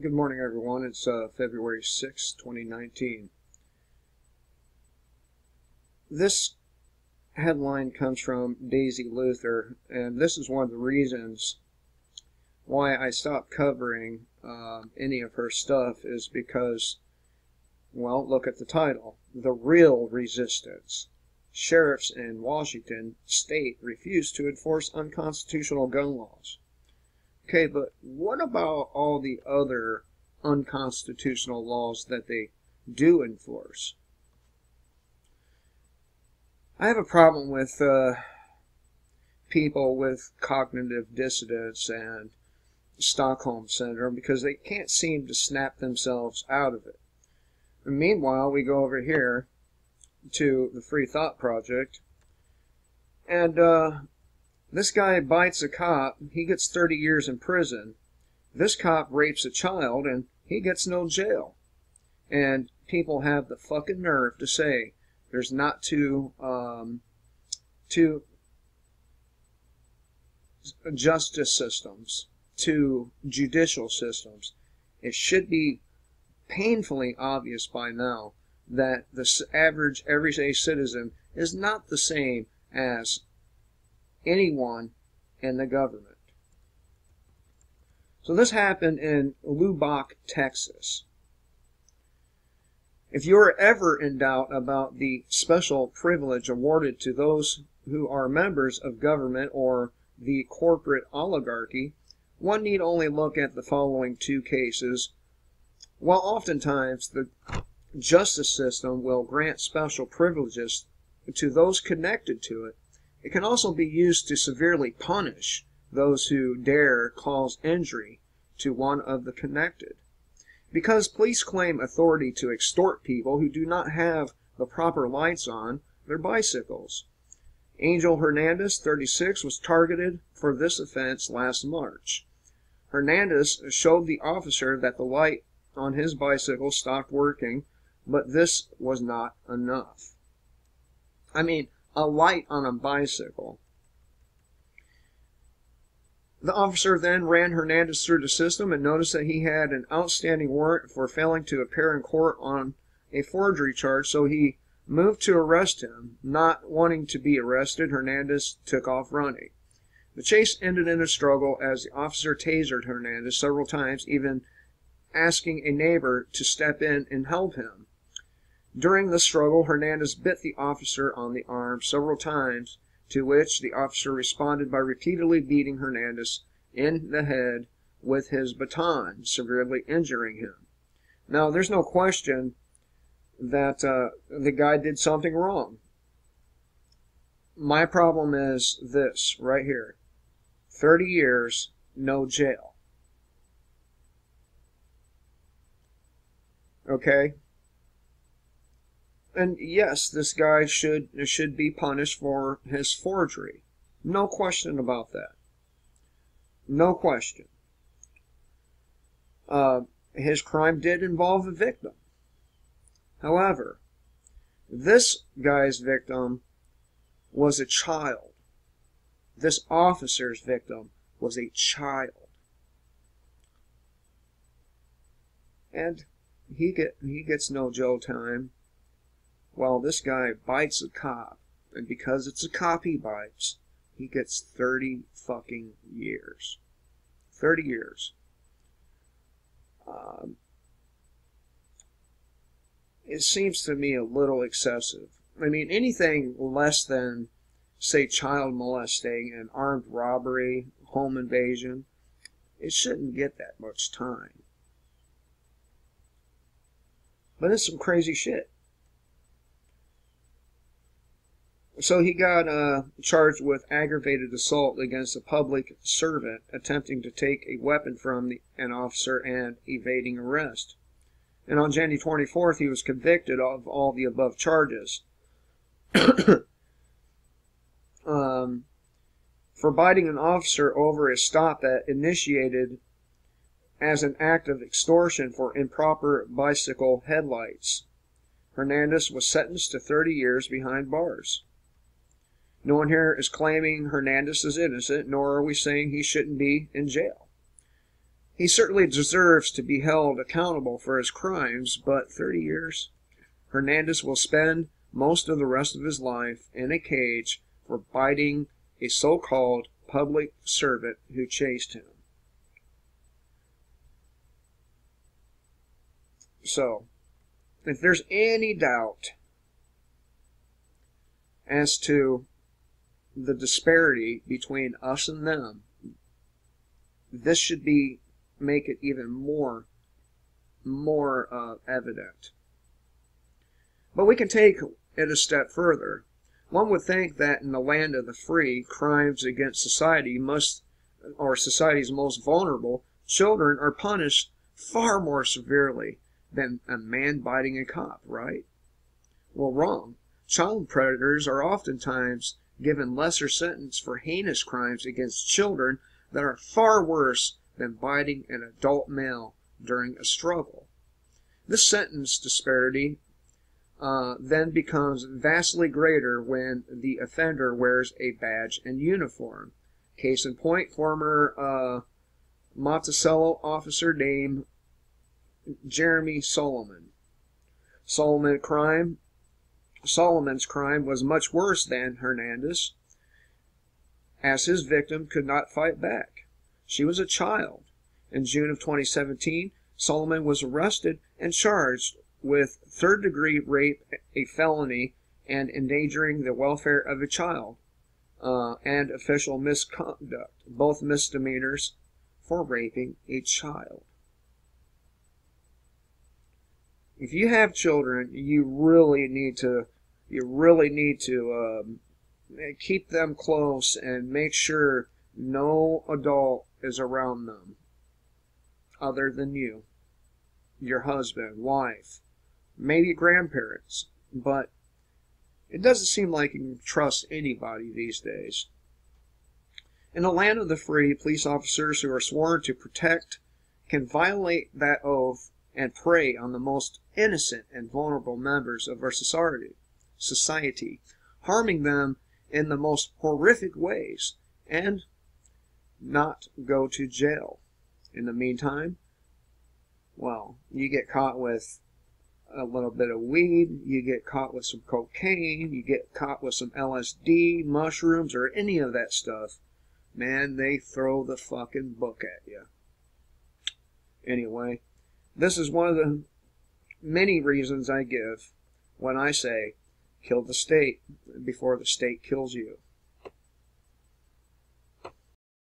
Good morning, everyone. It's February 6, 2019. This headline comes from Daisy Luther, and this is one of the reasons why I stopped covering any of her stuff is because, well, look at the title. The Real Resistance. Sheriffs in Washington state refuse to enforce unconstitutional gun laws. Okay, but what about all the other unconstitutional laws that they do enforce? I have a problem with people with cognitive dissonance and Stockholm Syndrome because they can't seem to snap themselves out of it. And meanwhile, we go over here to the Free Thought Project, and this guy bites a cop, he gets 30 years in prison. This cop rapes a child, and he gets no jail. And people have the fucking nerve to say there's not two justice systems, two judicial systems. It should be painfully obvious by now that the average everyday citizen is not the same as anyone in the government. So this happened in Lubbock, Texas. If you're ever in doubt about the special privilege awarded to those who are members of government or the corporate oligarchy, one need only look at the following two cases. While oftentimes the justice system will grant special privileges to those connected to it, it can also be used to severely punish those who dare cause injury to one of the connected. Because police claim authority to extort people who do not have the proper lights on their bicycles. Angel Hernandez, 36, was targeted for this offense last March. Hernandez showed the officer that the light on his bicycle stopped working, but this was not enough. I mean, a light on a bicycle. The officer then ran Hernandez through the system and noticed that he had an outstanding warrant for failing to appear in court on a forgery charge, so he moved to arrest him. Not wanting to be arrested, Hernandez took off running. The chase ended in a struggle as the officer tasered Hernandez several times, even asking a neighbor to step in and help him. During the struggle, Hernandez bit the officer on the arm several times, to which the officer responded by repeatedly beating Hernandez in the head with his baton, severely injuring him. Now, there's no question that the guy did something wrong. My problem is this right here. 30 years, no jail. Okay? And yes, this guy should be punished for his forgery. No question about that. No question. His crime did involve a victim. However, this guy's victim was a child. This officer's victim was a child. And he gets no jail time. Well, this guy bites a cop, and because it's a cop he bites, he gets 30 fucking years. 30 years. It seems to me a little excessive. I mean, anything less than, say, child molesting and armed robbery, home invasion, it shouldn't get that much time. But it's some crazy shit. So he got charged with aggravated assault against a public servant attempting to take a weapon from an officer and evading arrest. And on January 24th, he was convicted of all the above charges. For biting an officer over a stop that initiated as an act of extortion for improper bicycle headlights. Hernandez was sentenced to 30 years behind bars. No one here is claiming Hernandez is innocent, nor are we saying he shouldn't be in jail. He certainly deserves to be held accountable for his crimes, but 30 years? Hernandez will spend most of the rest of his life in a cage for biting a so-called public servant who chased him. So, if there's any doubt as to the disparity between us and them, this should make it even more evident. But we can take it a step further. One would think that in the land of the free, crimes against society society's most vulnerable, children are punished far more severely than a man biting a cop, right? Well, wrong. Child predators are oftentimes given lesser sentence for heinous crimes against children that are far worse than biting an adult male during a struggle. This sentence disparity then becomes vastly greater when the offender wears a badge and uniform. Case in point, former Monticello officer named Jeremy Solomon. Solomon's crime was much worse than Hernandez, as his victim could not fight back. She was a child. In June of 2017, Solomon was arrested and charged with third-degree rape, a felony, and endangering the welfare of a child, and official misconduct, both misdemeanors for raping a child. If you have children, you really need to keep them close and make sure no adult is around them other than you, your husband, wife, maybe grandparents, but it doesn't seem like you can trust anybody these days. In the land of the free, police officers who are sworn to protect can violate that oath and prey on the most innocent and vulnerable members of our society, harming them in the most horrific ways, and not go to jail. In the meantime, well, you get caught with a little bit of weed, you get caught with some cocaine, you get caught with some LSD, mushrooms, or any of that stuff, man, they throw the fucking book at you. Anyway, this is one of the many reasons I give when I say, kill the state before the state kills you.